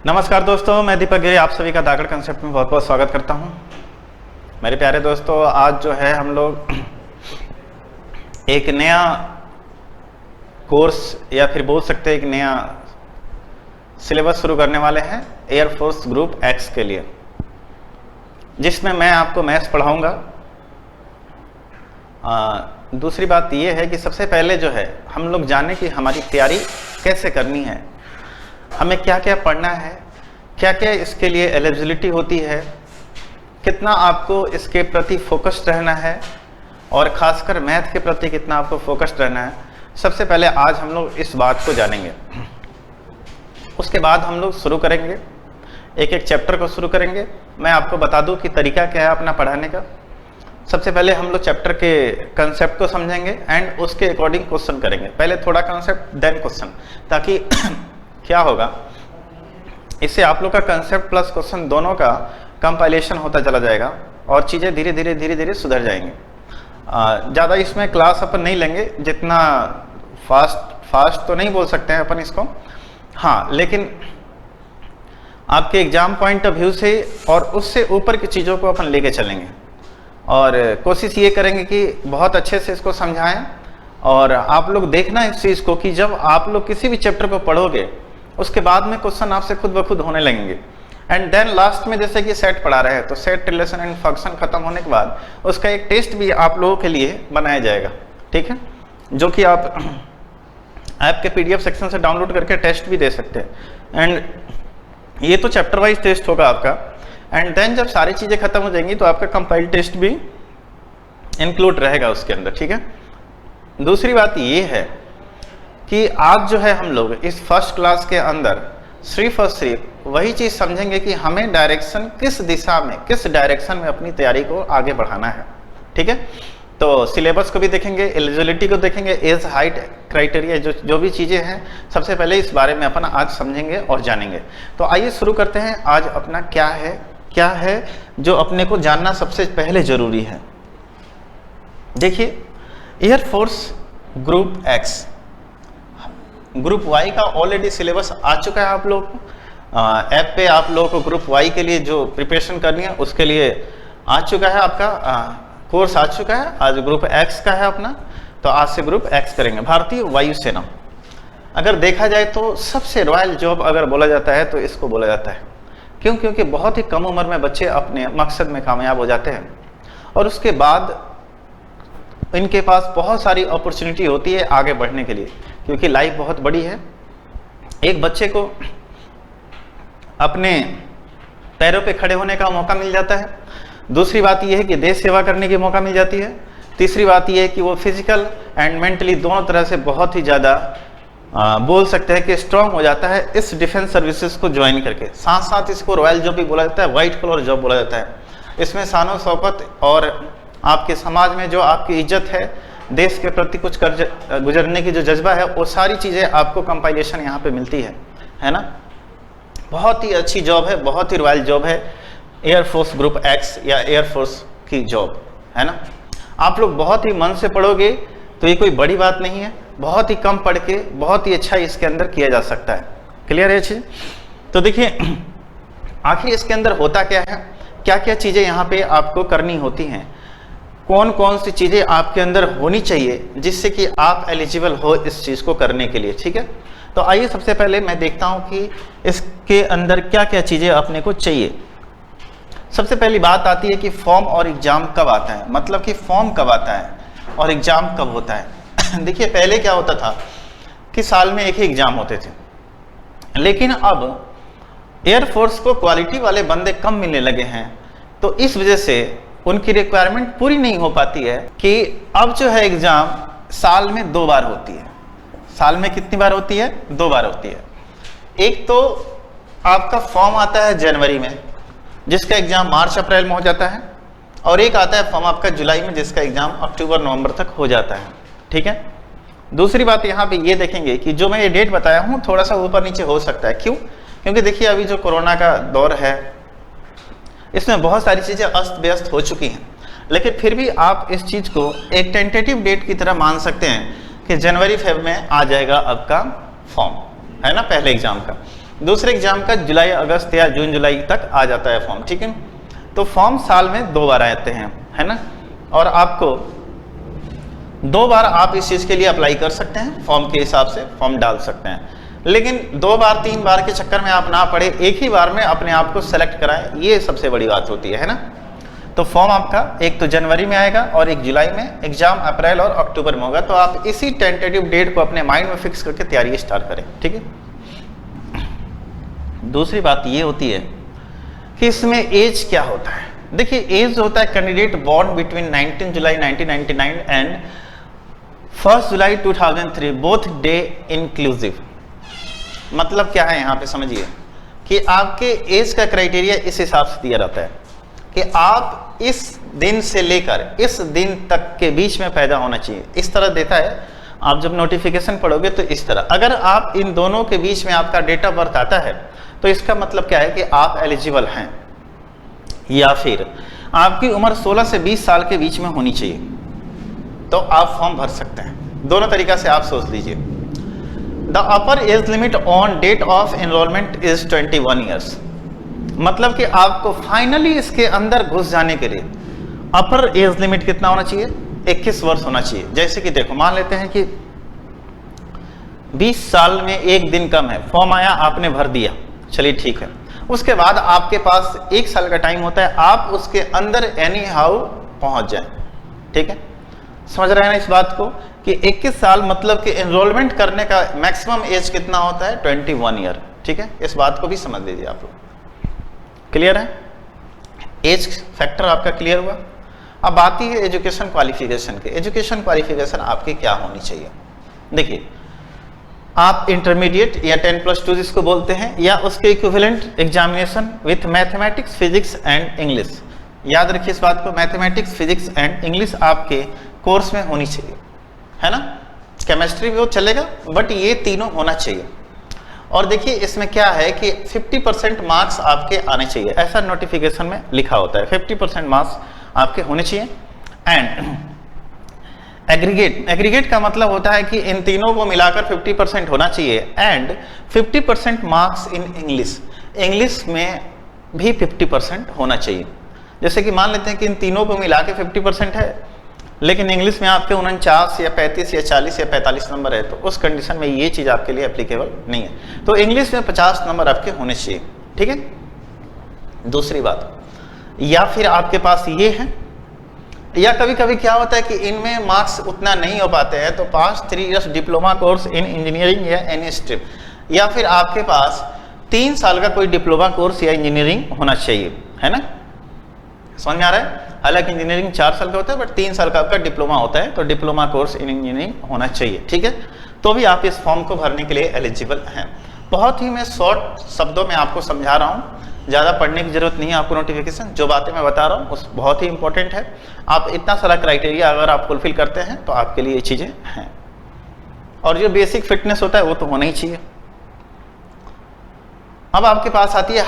नमस्कार दोस्तों, मैं दीपक गिरी आप सभी का दागड़ कंसेप्ट में बहुत बहुत स्वागत करता हूं। मेरे प्यारे दोस्तों, आज जो है हम लोग एक नया कोर्स या फिर बोल सकते हैं एक नया सिलेबस शुरू करने वाले हैं एयरफोर्स ग्रुप एक्स के लिए, जिसमें मैं आपको मैथ्स पढ़ाऊंगा। दूसरी बात यह है कि सबसे पहले जो है हम लोग जाने कि हमारी तैयारी कैसे करनी है, हमें क्या क्या पढ़ना है, क्या क्या इसके लिए एलिजिबिलिटी होती है, कितना आपको इसके प्रति फोकस्ड रहना है और ख़ासकर मैथ के प्रति कितना आपको फोकस्ड रहना है। सबसे पहले आज हम लोग इस बात को जानेंगे। उसके बाद हम लोग शुरू करेंगे, एक एक चैप्टर को शुरू करेंगे। मैं आपको बता दूं कि तरीका क्या है अपना पढ़ाने का। सबसे पहले हम लोग चैप्टर के कंसेप्ट को समझेंगे एंड उसके अकॉर्डिंग क्वेश्चन करेंगे। पहले थोड़ा कंसेप्ट देन क्वेश्चन, ताकि क्या होगा, इससे आप लोग का कंसेप्ट प्लस क्वेश्चन दोनों का कंपाइलेशन होता चला जाएगा और चीज़ें धीरे धीरे सुधर जाएंगी। ज़्यादा इसमें क्लास अपन नहीं लेंगे, जितना फास्ट तो नहीं बोल सकते हैं अपन इसको, हाँ, लेकिन आपके एग्जाम पॉइंट ऑफ व्यू से और उससे ऊपर की चीज़ों को अपन लेके चलेंगे और कोशिश ये करेंगे कि बहुत अच्छे से इसको समझाएं। और आप लोग देखना इस चीज़ को कि जब आप लोग किसी भी चैप्टर को पढ़ोगे उसके बाद में क्वेश्चन आपसे खुद ब खुद होने लगेंगे। एंड देन लास्ट में जैसे कि सेट पढ़ा रहे हैं तो सेट, रिलेशन एंड फंक्शन खत्म होने के बाद उसका एक टेस्ट भी आप लोगों के लिए बनाया जाएगा, ठीक है, जो कि आप ऐप के PDF सेक्शन से डाउनलोड करके टेस्ट भी दे सकते हैं। एंड ये तो चैप्टर वाइज टेस्ट होगा आपका। एंड देन जब सारी चीज़ें खत्म हो जाएंगी तो आपका कंपाइल टेस्ट भी इंक्लूड रहेगा उसके अंदर, ठीक है। दूसरी बात ये है कि आज जो है हम लोग इस फर्स्ट क्लास के अंदर सिर्फ और सिर्फ वही चीज़ समझेंगे कि हमें डायरेक्शन किस दिशा में, किस डायरेक्शन में अपनी तैयारी को आगे बढ़ाना है, ठीक है। तो सिलेबस को भी देखेंगे, एलिजिबिलिटी को देखेंगे, एज हाइट क्राइटेरिया, जो भी चीज़ें हैं सबसे पहले इस बारे में अपन आज समझेंगे और जानेंगे। तो आइए शुरू करते हैं। आज अपना क्या है जो अपने को जानना सबसे पहले जरूरी है। देखिए, air force group X, group Y का ऑलरेडी सिलेबस आ चुका है आप लोग को ऐप पे। आप लोगों को ग्रुप वाई के लिए जो प्रिपरेशन करनी है उसके लिए आ चुका है, आपका कोर्स आ चुका है। आज ग्रुप एक्स का है अपना, तो आज से ग्रुप एक्स करेंगे। भारतीय वायुसेना, अगर देखा जाए तो सबसे रॉयल जॉब अगर बोला जाता है तो इसको बोला जाता है। क्यों? क्योंकि बहुत ही कम उम्र में बच्चे अपने मकसद में कामयाब हो जाते हैं और उसके बाद इनके पास बहुत सारी अपॉर्चुनिटी होती है आगे बढ़ने के लिए, क्योंकि लाइफ बहुत बड़ी है। एक बच्चे को अपने पैरों पे खड़े होने का मौका मिल जाता है। दूसरी बात यह है कि देश सेवा करने की मौका मिल जाती है। तीसरी बात यह है कि वो फिजिकल एंड मेंटली दोनों तरह से बहुत ही ज़्यादा बोल सकते हैं कि स्ट्रांग हो जाता है इस डिफेंस सर्विसेज को ज्वाइन करके। साथ साथ इसको रॉयल जॉब भी बोला जाता है, व्हाइट कॉलर जॉब बोला जाता है। इसमें शानो शौकत और आपके समाज में जो आपकी इज्जत है, देश के प्रति कुछ गुजरने की जो जज्बा है, वो सारी चीज़ें आपको कंपाइलेशन यहाँ पे मिलती है ना। बहुत ही अच्छी जॉब है, बहुत ही रॉयल जॉब है एयरफोर्स ग्रुप एक्स या एयरफोर्स की जॉब, है ना। आप लोग बहुत ही मन से पढ़ोगे तो ये कोई बड़ी बात नहीं है। बहुत ही कम पढ़ के बहुत ही अच्छा इसके अंदर किया जा सकता है। क्लियर है चीज़? तो देखिए, आखिर इसके अंदर होता क्या है, क्या क्या चीज़ें यहाँ पे आपको करनी होती हैं, कौन कौन सी चीज़ें आपके अंदर होनी चाहिए जिससे कि आप एलिजिबल हो इस चीज़ को करने के लिए, ठीक है। तो आइए सबसे पहले मैं देखता हूँ कि इसके अंदर क्या क्या चीज़ें अपने को चाहिए। सबसे पहली बात आती है कि फॉर्म और एग्ज़ाम कब आता है, मतलब कि फॉर्म कब आता है और एग्ज़ाम कब होता है। देखिए, पहले क्या होता था कि साल में एक ही एग्ज़ाम होते थे, लेकिन अब एयरफोर्स को क्वालिटी वाले बंदे कम मिलने लगे हैं, तो इस वजह से उनकी रिक्वायरमेंट पूरी नहीं हो पाती है कि अब जो है एग्ज़ाम साल में 2 बार होती है। साल में कितनी बार होती है? 2 बार होती है। एक तो आपका फॉर्म आता है जनवरी में, जिसका एग्ज़ाम मार्च अप्रैल में हो जाता है, और एक आता है फॉर्म आपका जुलाई में, जिसका एग्ज़ाम अक्टूबर नवंबर तक हो जाता है, ठीक है। दूसरी बात यहाँ पे ये देखेंगे कि जो मैं ये डेट बताया हूँ थोड़ा सा ऊपर नीचे हो सकता है। क्यों? क्योंकि देखिए, अभी जो कोरोना का दौर है इसमें बहुत सारी चीज़ें अस्त व्यस्त हो चुकी हैं, लेकिन फिर भी आप इस चीज़ को एक टेंटेटिव डेट की तरह मान सकते हैं कि जनवरी फेब में आ जाएगा आपका फॉर्म, है ना, पहले एग्जाम का। दूसरे एग्जाम का जुलाई अगस्त या जून जुलाई तक आ जाता है फॉर्म, ठीक है। तो फॉर्म साल में 2 बार आते हैं, है ना, और आपको 2 बार आप इस चीज़ के लिए अप्लाई कर सकते हैं, फॉर्म के हिसाब से फॉर्म डाल सकते हैं। लेकिन 2 बार 3 बार के चक्कर में आप ना पड़े, एक ही बार में अपने आप को सेलेक्ट कराएं, ये सबसे बड़ी बात होती है ना। तो फॉर्म आपका एक तो जनवरी में आएगा और एक जुलाई में, एग्जाम अप्रैल और अक्टूबर में होगा। तो आप इसी टेंटेटिव डेट को अपने माइंड में फिक्स करके तैयारी स्टार्ट करें, ठीक है। दूसरी बात ये होती है कि इसमें एज क्या होता है। देखिए, एज होता है candidate born between 19 July 1999 and 1 July 2003 both day inclusive. मतलब क्या है यहाँ पे समझिए कि आपके एज का क्राइटेरिया इस हिसाब से दिया जाता है कि आप इस दिन से लेकर इस दिन तक के बीच में पैदा होना चाहिए, इस तरह देता है। आप जब नोटिफिकेशन पढ़ोगे तो इस तरह, अगर आप इन दोनों के बीच में आपका डेट ऑफ बर्थ आता है तो इसका मतलब क्या है कि आप एलिजिबल हैं, या फिर आपकी उम्र 16 से 20 साल के बीच में होनी चाहिए, तो आप फॉर्म भर सकते हैं। दोनों तरीका से आप सोच लीजिए। The upper age limit on date of enrolment is 21 years. मतलब कि आपको फाइनली इसके अंदर घुस जाने के लिए अपर एज लिमिट कितना होना चाहिए, 21 वर्ष होना चाहिए। जैसे कि देखो, मान लेते हैं कि 20 साल में 1 दिन कम है, फॉर्म आया, आपने भर दिया, चलिए ठीक है। उसके बाद आपके पास 1 साल का टाइम होता है, आप उसके अंदर एनी हाउ पहुंच जाए, ठीक है। समझ रहे हैं ना इस बात को कि 21 साल मतलब कि एनरोलमेंट करने का मैक्सिमम एज कितना होता है, 21 ईयर, ठीक है। इस बात को भी समझ लीजिए आप लोग। क्लियर है, एज फैक्टर आपका क्लियर हुआ। अब आती है एजुकेशन क्वालिफिकेशन के। एजुकेशन क्वालिफिकेशन आपकी क्या होनी चाहिए। देखिए, आप इंटरमीडिएट या 10+2 जिसको बोलते हैं, या उसके equivalent examination with mathematics, physics and English. याद रखिए इस बात को, मैथमेटिक्स, फिजिक्स एंड इंग्लिश आपके कोर्स में होनी चाहिए, है ना। केमिस्ट्री भी वो चलेगा, बट ये तीनों होना चाहिए। और देखिए इसमें क्या है कि 50% मार्क्स आपके आने चाहिए, ऐसा नोटिफिकेशन में लिखा होता है। 50% मार्क्स आपके होने चाहिए। एंड एग्रीगेट का मतलब होता है कि इन तीनों को मिलाकर 50% होना चाहिए। एंड 50% मार्क्स इन इंग्लिश में भी 50% होना चाहिए। जैसे कि मान लेते हैं कि इन तीनों को मिला के 50% है, लेकिन इंग्लिश में आपके 49 या 35 या 40 या 45 नंबर है, तो उस कंडीशन में ये चीज़ आपके लिए एप्लीकेबल नहीं है। तो इंग्लिश में 50 नंबर आपके होने चाहिए, ठीक है। दूसरी बात, या फिर आपके पास ये है, या कभी कभी क्या होता है कि इनमें मार्क्स उतना नहीं हो पाते हैं, तो 3 years diploma course in engineering या एनी स्ट्रीम, या फिर आपके पास 3 साल का कोई डिप्लोमा कोर्स या इंजीनियरिंग होना चाहिए, है ना। समझ में आ रहा है। हालांकि इंजीनियरिंग 4 साल का होता है, बट 3 साल का आपका डिप्लोमा होता है, तो डिप्लोमा कोर्स इन इंजीनियरिंग होना चाहिए, ठीक है। तो भी आप इस फॉर्म को भरने के लिए एलिजिबल हैं। बहुत ही मैं शॉर्ट शब्दों में आपको समझा रहा हूँ, ज़्यादा पढ़ने की जरूरत नहीं है आपको। नोटिफिकेशन जो बातें मैं बता रहा हूँ उस बहुत ही इंपॉर्टेंट है। आप इतना सारा क्राइटेरिया अगर आप फुलफिल करते हैं तो आपके लिए ये चीज़ें हैं। और जो बेसिक फिटनेस होता है वो तो होना ही चाहिए। अब आपके पास आती है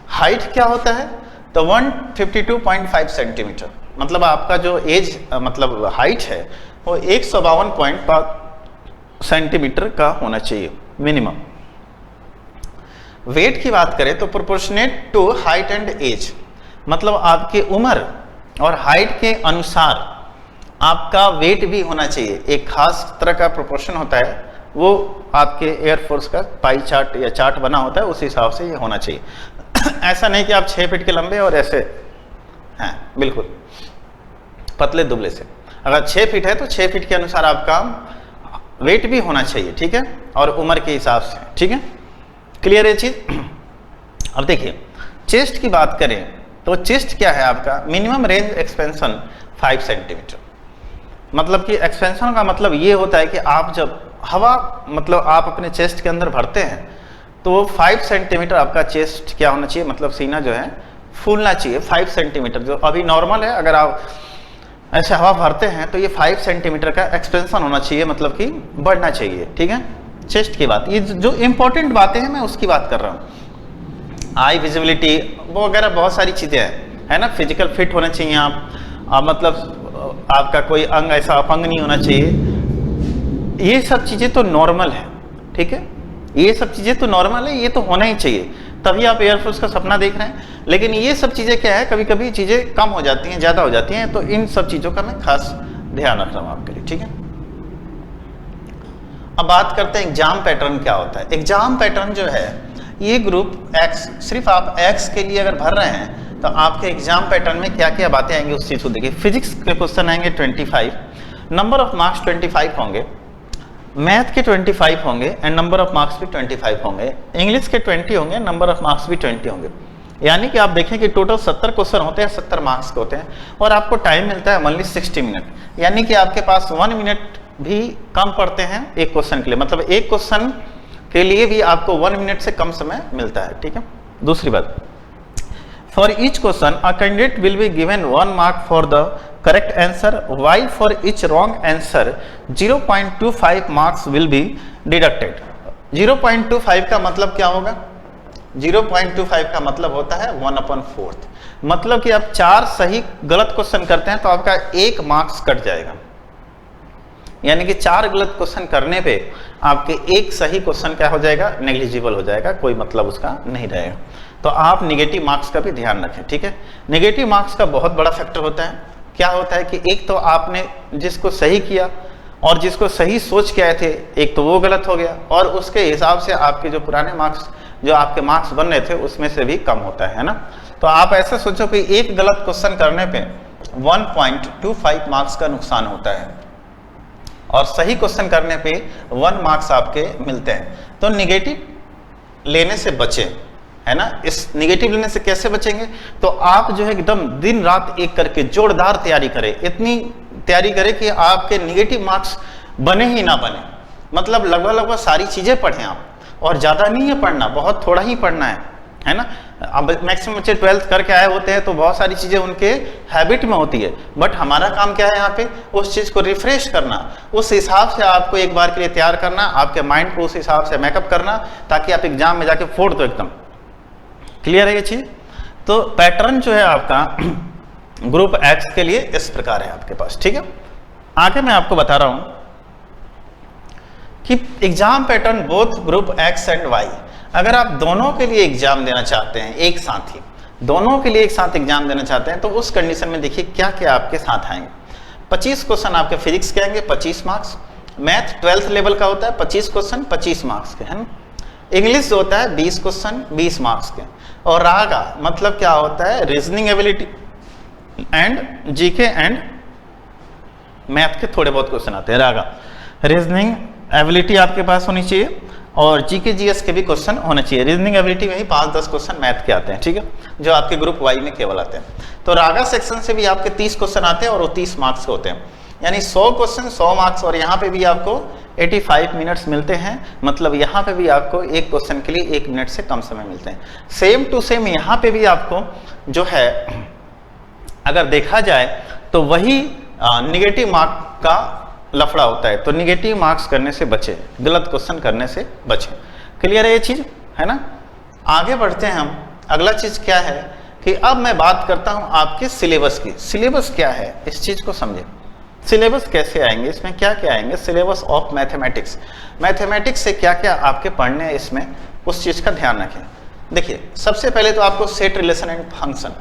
हाइट क्या होता है, तो 152.5 सेंटीमीटर। मतलब आपका जो एज मतलब हाइट है वो 152.5 सेंटीमीटर का होना चाहिए मिनिमम। वेट की बात करें तो proportionate to height and age, मतलब आपकी उम्र और हाइट के अनुसार आपका वेट भी होना चाहिए। एक खास तरह का प्रोपोर्शन होता है, वो आपके एयरफोर्स का पाई चार्ट या चार्ट बना होता है, उस हिसाब से ये होना चाहिए। ऐसा नहीं कि आप 6 फीट के लंबे और ऐसे हैं बिल्कुल पतले दुबले से। अगर 6 फीट है तो 6 फीट के अनुसार आपका वेट भी होना चाहिए, ठीक है, और उम्र के हिसाब से, ठीक है। क्लियर है चीज। अब देखिए चेस्ट की बात करें तो चेस्ट क्या है आपका, मिनिमम रेंज एक्सपेंशन 5 सेंटीमीटर। मतलब कि एक्सपेंशन का मतलब ये होता है कि आप जब हवा मतलब आप अपने चेस्ट के अंदर भरते हैं तो 5 सेंटीमीटर आपका चेस्ट क्या होना चाहिए, मतलब सीना जो है फूलना चाहिए 5 सेंटीमीटर। जो अभी नॉर्मल है, अगर आप ऐसे हवा भरते हैं तो ये 5 सेंटीमीटर का एक्सपेंशन होना चाहिए, मतलब कि बढ़ना चाहिए, ठीक है। चेस्ट की बात, ये जो इंपॉर्टेंट बातें हैं मैं उसकी बात कर रहा हूँ। आई विजिबिलिटी वो वगैरह बहुत सारी चीज़ें हैं, है ना। फिजिकल फिट होना चाहिए आप मतलब आपका कोई अंग ऐसा अपंग नहीं होना चाहिए। ये सब चीज़ें तो नॉर्मल है, ठीक है। ये सब चीजें तो नॉर्मल है, ये तो होना ही चाहिए, तभी आप एयरफोर्स का सपना देख रहे हैं। लेकिन ये सब चीजें क्या है, कभी कभी चीजें कम हो जाती हैं, ज्यादा हो जाती हैं, तो इन सब चीजों का मैं खास ध्यान रख रहा हूं आपके लिए, ठीक है। अब बात करते हैं एग्जाम पैटर्न क्या होता है। एग्जाम पैटर्न जो है, ये ग्रुप एक्स, सिर्फ आप एक्स के लिए अगर भर रहे हैं तो आपके एग्जाम पैटर्न में क्या क्या बातें आएंगी उस चीज को देखिए। फिजिक्स के क्वेश्चन आएंगे 25, नंबर ऑफ मार्क्स 25 होंगे, मैथ के 25 होंगे एंड नंबर ऑफ मार्क्स भी 25 होंगे, इंग्लिश के 20 होंगे, नंबर ऑफ मार्क्स भी 20 होंगे। यानी कि आप देखें कि टोटल 70 क्वेश्चन होते हैं, 70 मार्क्स के होते हैं, और आपको टाइम मिलता है ओनली 60 मिनट। यानी कि आपके पास 1 मिनट भी कम पड़ते हैं एक क्वेश्चन के लिए, मतलब एक क्वेश्चन के लिए भी आपको 1 मिनट से कम समय मिलता है, ठीक है। दूसरी बात, for each question a candidate will be given 1 mark for the correct answer, while for each wrong answer 0.25 marks will be deducted. 0.25 का मतलब क्या होगा? 0.25 का मतलब होता है 1/4। मतलब कि आप 4 सही गलत क्वेश्चन करते हैं तो आपका 1 मार्क्स कट जाएगा। यानी कि 4 गलत क्वेश्चन करने पे आपके 1 सही क्वेश्चन क्या हो जाएगा? नेग्लिजिबल हो जाएगा, कोई मतलब उसका नहीं रहेगा। तो आप निगेटिव मार्क्स का भी ध्यान रखें, ठीक है। निगेटिव मार्क्स का बहुत बड़ा फैक्टर होता है। क्या होता है कि एक तो आपने जिसको सही किया और जिसको सही सोच के आए थे, एक तो वो गलत हो गया, और उसके हिसाब से आपके जो पुराने मार्क्स, जो आपके मार्क्स बन रहे थे, उसमें से भी कम होता है ना। तो आप ऐसा सोचो कि एक गलत क्वेश्चन करने पे 1.25 मार्क्स का नुकसान होता है और सही क्वेश्चन करने पे 1 मार्क्स आपके मिलते हैं। तो निगेटिव लेने से बचें, है ना। इस निगेटिव लेने से कैसे बचेंगे? तो आप जो है एकदम दिन रात एक करके जोरदार तैयारी करें, इतनी तैयारी करें कि आपके निगेटिव मार्क्स बने ही ना बने। मतलब लगभग सारी चीजें पढ़ें आप, और ज्यादा नहीं है पढ़ना, बहुत थोड़ा ही पढ़ना है ना। अब मैक्सिमम बच्चे 12th करके आए होते हैं तो बहुत सारी चीजें उनके हैबिट में होती है, बट हमारा काम क्या है यहाँ पे? उस चीज को रिफ्रेश करना, उस हिसाब से आपको एक बार के लिए तैयार करना, आपके माइंड को उस हिसाब से मेकअप करना, ताकि आप एग्जाम में जाके फोड़ दो एकदम। क्लियर है ये चीज? तो पैटर्न जो है आपका ग्रुप एक्स के लिए इस प्रकार है आपके पास, ठीक है। आगे मैं आपको बता रहा हूं कि exam pattern both group X and Y, अगर आप दोनों के लिए एग्जाम देना चाहते हैं, एक साथ ही दोनों के लिए एक साथ एग्जाम देना चाहते हैं, तो उस कंडीशन में देखिए क्या क्या आपके साथ आएंगे। 25 क्वेश्चन आपके फिजिक्स के आएंगे, 25 मार्क्स। मैथ 12th लेवल का होता है, 25 क्वेश्चन 25 मार्क्स के, है ना। इंग्लिश जो होता है 20 क्वेश्चन 20 मार्क्स के। और रागा मतलब क्या होता है? Reasoning ability and GK and math के थोड़े बहुत क्वेश्चन आते हैं। रागा रीजनिंग एबिलिटी आपके पास होनी चाहिए, और जीके जीएस के भी क्वेश्चन होने चाहिए। रीजनिंग एबिलिटी में ही 5-10 क्वेश्चन मैथ के आते हैं, ठीक है, जो आपके ग्रुप वाई में केवल आते हैं। तो रागा सेक्शन से भी आपके 30 क्वेश्चन आते हैं और वो 30 मार्क्स के होते हैं, यानी 100 क्वेश्चन 100 मार्क्स। और यहाँ पे भी आपको 85 मिनट्स मिलते हैं, मतलब यहाँ पे भी आपको एक क्वेश्चन के लिए 1 मिनट से कम समय मिलते हैं। सेम टू सेम यहाँ पे भी आपको जो है अगर देखा जाए तो वही निगेटिव मार्क का लफड़ा होता है। तो निगेटिव मार्क्स करने से बचे, गलत क्वेश्चन करने से बचे। क्लियर है ये चीज, है ना। आगे बढ़ते हैं हम। अगला चीज क्या है कि अब मैं बात करता हूं आपके सिलेबस की। सिलेबस क्या है, इस चीज को समझे। सिलेबस कैसे आएंगे, इसमें क्या क्या आएंगे? सिलेबस ऑफ मैथमेटिक्स, मैथमेटिक्स से क्या क्या आपके पढ़ने हैं इसमें, उस चीज का ध्यान रखें। देखिए सबसे पहले तो आपको set, relation and function,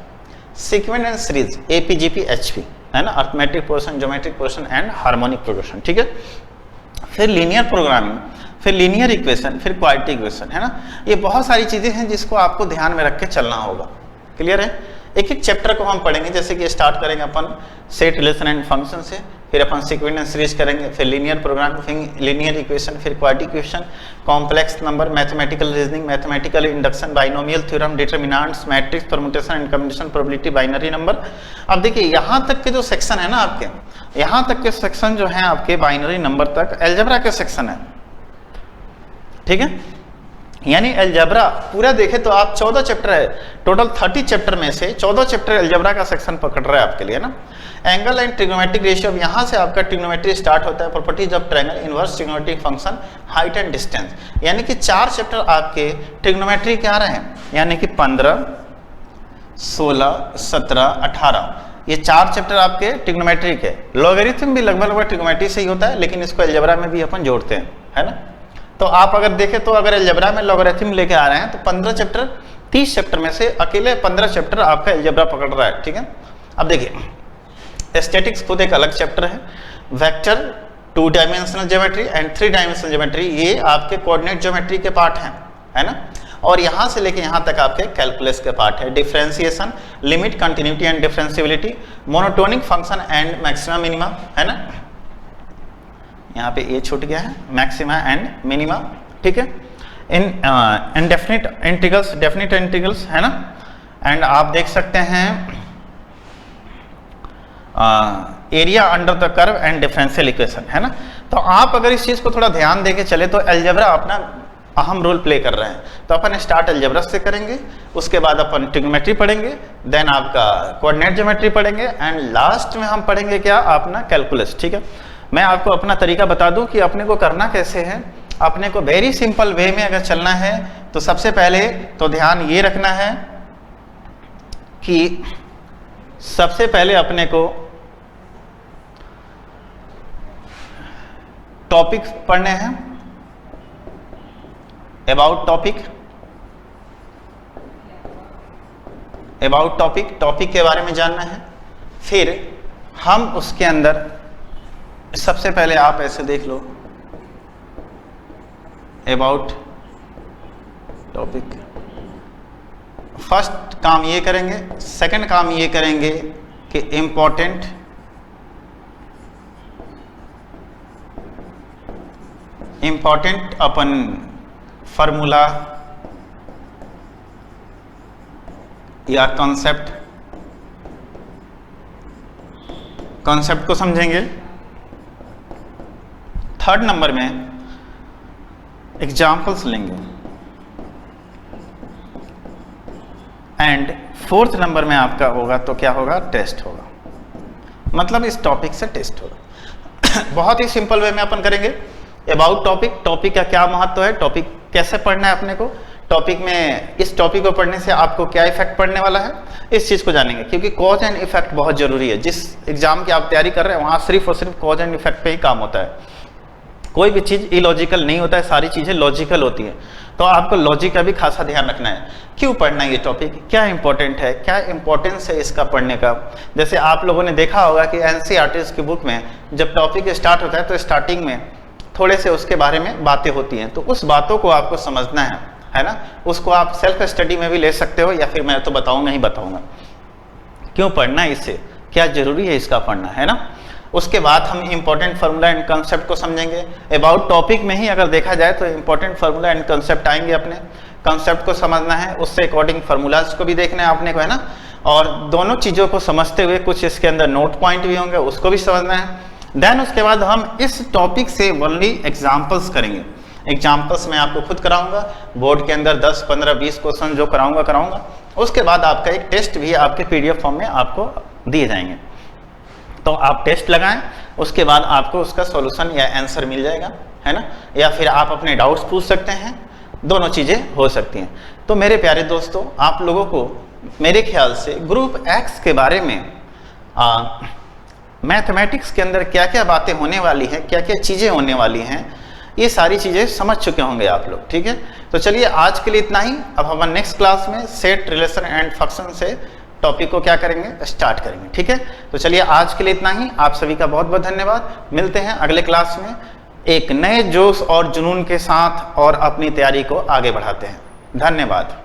sequence and series, AP GP HP, है ना, arithmetic progression, geometric progression and harmonic progression, ठीक है। फिर लीनियर प्रोग्रामिंग, फिर लीनियर इक्वेशन, फिर क्वाड्रेटिक इक्वेशन, है ना। ये बहुत सारी चीजें हैं जिसको आपको ध्यान में रख के चलना होगा। क्लियर है? एक एक चैप्टर को हम पढ़ेंगे। जैसे कि स्टार्ट करेंगे अपन सेट, रिलेशन एंड फंक्शन से, फिर अपन सीक्वेंस एंड सीरीज करेंगे, फिर लीनियर प्रोग्रामिंग, फिर लीनियर इक्वेशन, फिर quadratic equation, complex number, mathematical reasoning, mathematical induction, binomial theorem, determinants, matrix, permutation and combination, probability, binary number. अब देखिए यहाँ तक के जो सेक्शन है ना आपके, यहाँ तक के सेक्शन जो है आपके बाइनरी नंबर तक अलजेब्रा के सेक्शन है, ठीक है। यानी अलजेब्रा पूरा देखे तो आप 14 चैप्टर है, टोटल 30 चैप्टर में से 14 चैप्टर अलजेब्रा का सेक्शन पकड़ रहा है आपके लिए ना। एंगल एंड ट्रिग्नोमेट्रिक रेशियो, यहाँ से आपका ट्रिग्नोमेट्री स्टार्ट होता है। Properties of triangle, inverse trigonometric function, height and distance, यानी कि 4 चैप्टर आपके ट्रिग्नोमेट्री के आ रहे हैं, यानी कि 15, 16, 17, 18, ये 4 चैप्टर आपके ट्रिग्नोमेट्री के। लॉगरिथम भी लगभग ट्रिग्नोमेट्री से ही होता है, लेकिन इसको अलजेब्रा में भी अपन जोड़ते हैं, है ना। तो आप अगर देखें तो अगर अलजेब्रा में लॉगरिथम लेके आ रहे हैं तो 15 चैप्टर 30 चैप्टर में से अकेले 15 चैप्टर आपका अलजेब्रा पकड़ रहा है, ठीक है। अब देखिए स्टैटिक्स खुद एक अलग चैप्टर है, vector 2 dimensional geometry and 3 dimensional geometry ये आपके कोऑर्डिनेट ज्योमेट्री के पार्ट हैं, है ना। और यहाँ से लेके यहाँ तक आपके कैलकुलस के पार्ट है, differentiation, limit, continuity and differentiability, monotonic function and maxima minima, है ना। यहाँ पे ये छूट गया है, मैक्सिमा एंड मिनिमा, ठीक है। इनडेफिनिट इंटीग्रल्स, डेफिनिट इंटीग्रल्स, है ना। एंड आप देख सकते हैं area under the curve and differential equation, है ना। तो आप अगर इस चीज को थोड़ा ध्यान देके चले तो अलजेब्रा अपना अहम रोल प्ले कर रहे हैं। तो अपन स्टार्ट अलजेब्रा से करेंगे, उसके बाद अपन ट्रिग्नोमेट्री पढ़ेंगे, देन आपका कोऑर्डिनेट ज्योमेट्री पढ़ेंगे एंड लास्ट में हम पढ़ेंगे क्या, अपना कैलकुलस, ठीक है। मैं आपको अपना तरीका बता दूं कि अपने को करना कैसे है। अपने को वेरी सिंपल वे में अगर चलना है तो सबसे पहले तो ध्यान ये रखना है कि सबसे पहले अपने को टॉपिक पढ़ने हैं, अबाउट टॉपिक, टॉपिक के बारे में जानना है। फिर हम उसके अंदर सबसे पहले आप ऐसे देख लो, अबाउट टॉपिक, फर्स्ट काम ये करेंगे, सेकंड काम ये करेंगे कि इम्पोर्टेंट अपन फार्मूला या कॉन्सेप्ट को समझेंगे। थर्ड नंबर में एग्जाम्पल्स लेंगे एंड फोर्थ नंबर में आपका होगा तो क्या होगा, टेस्ट होगा, मतलब इस टॉपिक से टेस्ट होगा। बहुत ही सिंपल वे में अपन करेंगे। अबाउट टॉपिक, टॉपिक का क्या महत्व है, टॉपिक कैसे पढ़ना है अपने को, टॉपिक में इस टॉपिक को पढ़ने से आपको क्या इफेक्ट पड़ने वाला है, इस चीज को जानेंगे। क्योंकि कॉज एंड इफेक्ट बहुत जरूरी है। जिस एग्जाम की आप तैयारी कर रहे हैं वहां सिर्फ और सिर्फ कॉज एंड इफेक्ट पे ही काम होता है। कोई भी चीज इलॉजिकल नहीं होता है, सारी चीजें लॉजिकल होती है। तो आपको लॉजिक का भी खासा ध्यान रखना है। क्यों पढ़ना है ये टॉपिक, क्या इंपॉर्टेंट है, क्या इंपॉर्टेंस है इसका पढ़ने का। जैसे आप लोगों ने देखा होगा कि एनसीईआरटी की बुक में जब टॉपिक स्टार्ट होता है तो स्टार्टिंग में थोड़े से उसके बारे में बातें होती हैं, तो उस बातों को आपको समझना है ना। उसको आप सेल्फ स्टडी में भी ले सकते हो या फिर मैं तो बताऊंगा ही बताऊंगा क्यों पढ़ना है, इससे क्या जरूरी है इसका पढ़ना, है ना। उसके बाद हम इंपॉर्टेंट फार्मूला एंड कंसेप्ट को समझेंगे। अबाउट टॉपिक में ही अगर देखा जाए तो इंपॉर्टेंट फार्मूला एंड कंसेप्ट आएंगे, अपने कंसेप्ट को समझना है, उससे अकॉर्डिंग फार्मूलाज को भी देखना है आपने को, है ना। और दोनों चीजों को समझते हुए कुछ इसके अंदर नोट पॉइंट भी होंगे, उसको भी समझना है। देन उसके बाद हम इस टॉपिक से ओनली एग्जाम्पल्स करेंगे। एग्जाम्पल्स मैं आपको खुद कराऊंगा, बोर्ड के अंदर 10, 15, 20 क्वेश्चन जो कराऊंगा। उसके बाद आपका एक टेस्ट भी आपके PDF फॉर्म में आपको दिए जाएंगे, तो आप टेस्ट लगाएं, उसके बाद आपको उसका सॉल्यूशन या आंसर मिल जाएगा, है ना। या फिर आप अपने डाउट्स पूछ सकते हैं, दोनों चीजें हो सकती हैं। तो मेरे प्यारे दोस्तों, आप लोगों को मेरे ख्याल से ग्रुप X के बारे में मैथमेटिक्स के अंदर क्या क्या बातें होने वाली हैं, क्या क्या चीजें होने वाली हैं, ये सारी चीजें समझ चुके होंगे आप लोग, ठीक है। तो चलिए आज के लिए इतना ही। अब हम नेक्स्ट क्लास में सेट, रिलेशन एंड फंक्शन से टॉपिक को क्या करेंगे, स्टार्ट करेंगे, ठीक है। तो चलिए आज के लिए इतना ही। आप सभी का बहुत बहुत धन्यवाद। मिलते हैं अगले क्लास में एक नए जोश और जुनून के साथ और अपनी तैयारी को आगे बढ़ाते हैं। धन्यवाद।